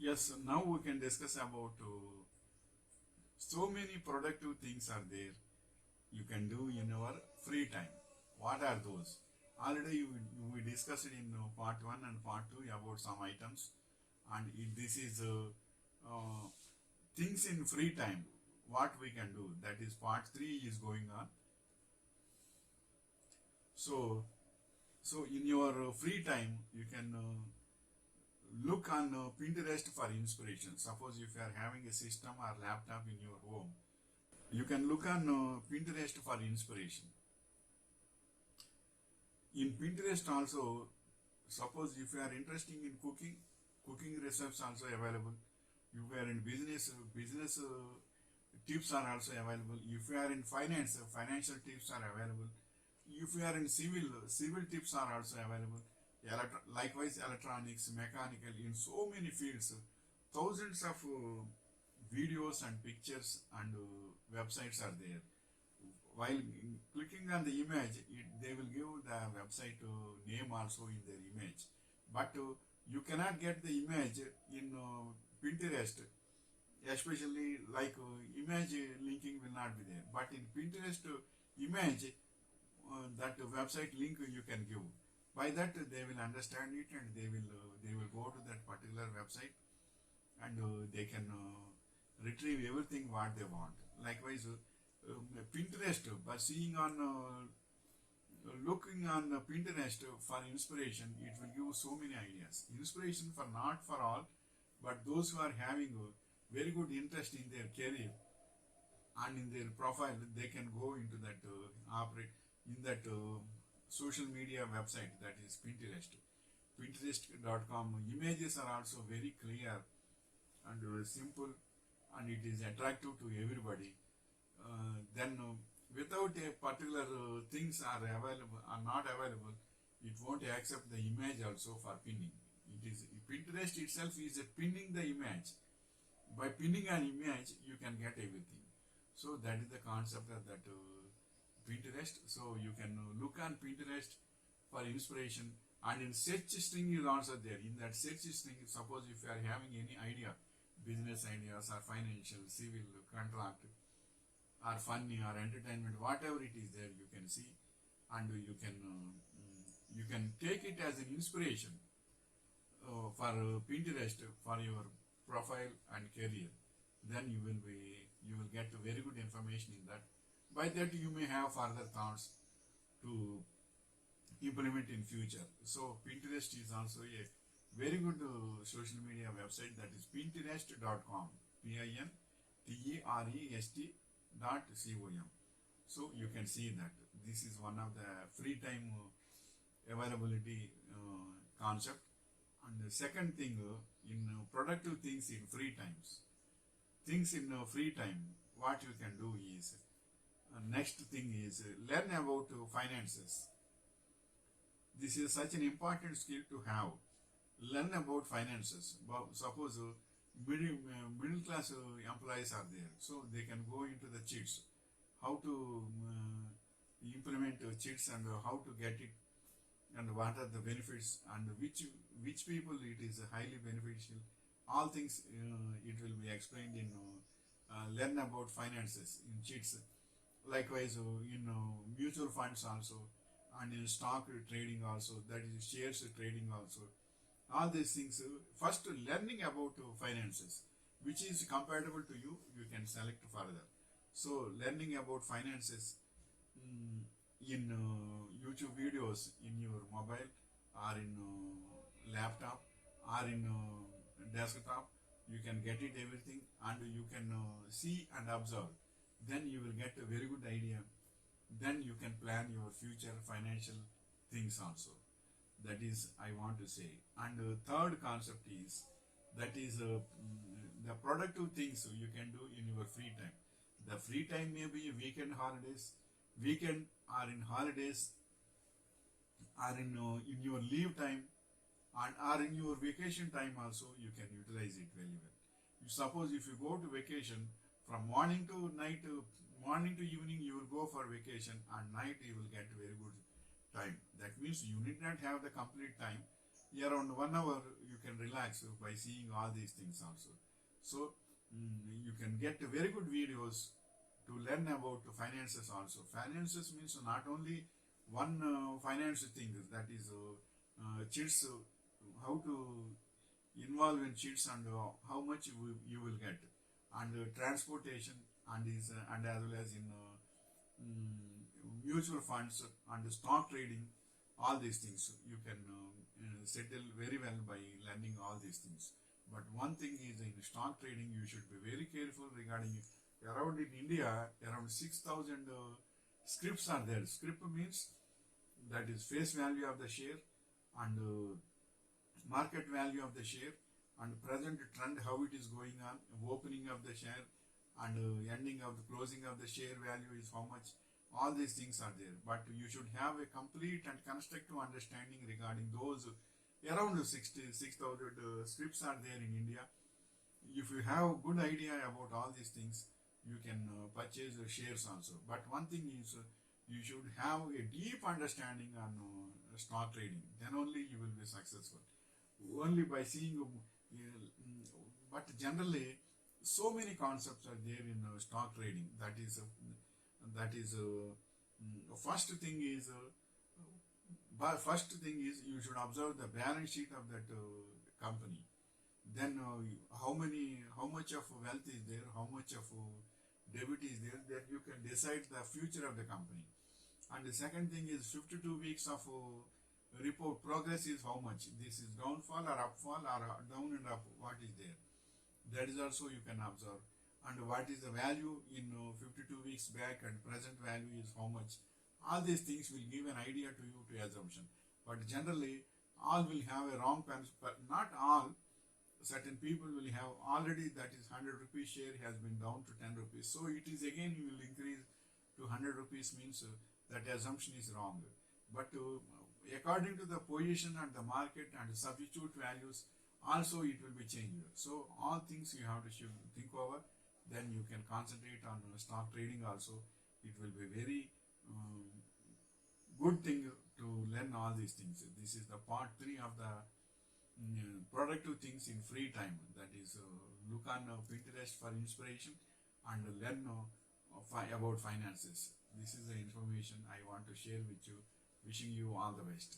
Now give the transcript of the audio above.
Yes, now we can discuss about so many productive things are there you can do in your free time. What are those? Already we discussed in part 1 and part 2 about some items, and this is things in free time what we can do. That is part 3 is going on. So, in your free time you can look on Pinterest for inspiration. Suppose if you are having a system or laptop in your home, you can look on Pinterest for inspiration. In Pinterest also, suppose if you are interested in cooking recipes also available. If you are in business tips are also available. If you are in finance, financial tips are available. If you are in civil tips are also available. Likewise, electronics, mechanical, in so many fields, thousands of videos and pictures and websites are there. While clicking on the image, they will give the website name also in their image. But you cannot get the image in Pinterest, especially like image linking will not be there. But in Pinterest image, that website link you can give. By that they will understand it, and they will go to that particular website, and they can retrieve everything what they want. Likewise, Pinterest, by seeing on looking on Pinterest for inspiration, it will give so many ideas. Inspiration for not for all, but those who are having a very good interest in their career and in their profile, they can go into that operate in that social media website, that is Pinterest. Pinterest.com images are also very clear and simple, and it is attractive to everybody. Then without a particular things are available are not available, it won't accept the image also for pinning. It is Pinterest itself is a pinning the image. By pinning an image, you can get everything. So that is the concept of that Pinterest. So you can look on Pinterest for inspiration, and in search string is also there. In that search string, suppose if you are having any idea, business ideas or financial, civil, contract, or funny or entertainment, whatever it is there, you can see, and you can take it as an inspiration for Pinterest for your profile and career. Then you will get very good information in that. By that you may have further thoughts to implement in future. So Pinterest is also a very good social media website, that is Pinterest.com, Pinterest.com. So you can see that this is one of the free time availability concept. And the second thing, in productive things in free times, things in free time, what you can do is next thing is learn about finances. This is such an important skill to have. Learn about finances. Suppose middle class employees are there, so they can go into the cheats, how to implement cheats, and how to get it, and what are the benefits, and which people it is highly beneficial. All things it will be explained in learn about finances in cheats. Likewise, in mutual funds also, and in stock trading also, that is shares trading also. All these things, first learning about finances, which is compatible to you, you can select further. So learning about finances in YouTube videos, in your mobile, or in laptop, or in desktop, you can get it everything, and you can see and observe. Then you will get a very good idea. Then you can plan your future financial things also. That is I want to say. And third concept is, that is the productive things you can do in your free time. The free time may be weekend holidays, weekend or in holidays, or in your leave time, and or in your vacation time also, you can utilize it very well. You suppose if you go to vacation, from morning to night, morning to evening you will go for vacation, and night you will get very good time. That means you need not have the complete time, around 1 hour you can relax by seeing all these things also. So you can get very good videos to learn about finances also. Finances means not only one financial thing, that is cheats, how to involve in cheats, and how much you will get, and transportation, and is and as well as in mutual funds and stock trading. All these things you can settle very well by learning all these things. But one thing is, in stock trading you should be very careful regarding it. Around in India, around 6,000 scripts are there. Script means that is face value of the share, and market value of the share, and present trend, how it is going on, opening of the share, and ending of the closing of the share value is how much. All these things are there, but you should have a complete and constructive understanding regarding those. Around 66,000 scripts are there in India. If you have a good idea about all these things, you can purchase shares also. But one thing is, you should have a deep understanding on stock trading. Then only you will be successful. Only by seeing, but generally, so many concepts are there in stock trading. First thing is, you should observe the balance sheet of that company. Then how much of wealth is there, how much of debit is there, that you can decide the future of the company. And the second thing is 52 weeks of report progress is how much. This is downfall or upfall, or down and up, what is there. That is also you can observe. And what is the value in 52 weeks back, and present value is how much. All these things will give an idea to you to assumption. But generally, all will have a wrong not all. Certain people will have already, that is 100 rupees share has been down to 10 rupees. So it is again you will increase to 100 rupees, means that assumption is wrong. But according to the position and the market and the substitute values, also it will be changed. So all things you have to think over. Then you can concentrate on stock trading also. It will be very good thing to learn all these things. This is the part 3 of the productive things in free time. That is, look on Pinterest for inspiration and learn about finances. This is the information I want to share with you. Wishing you all the best.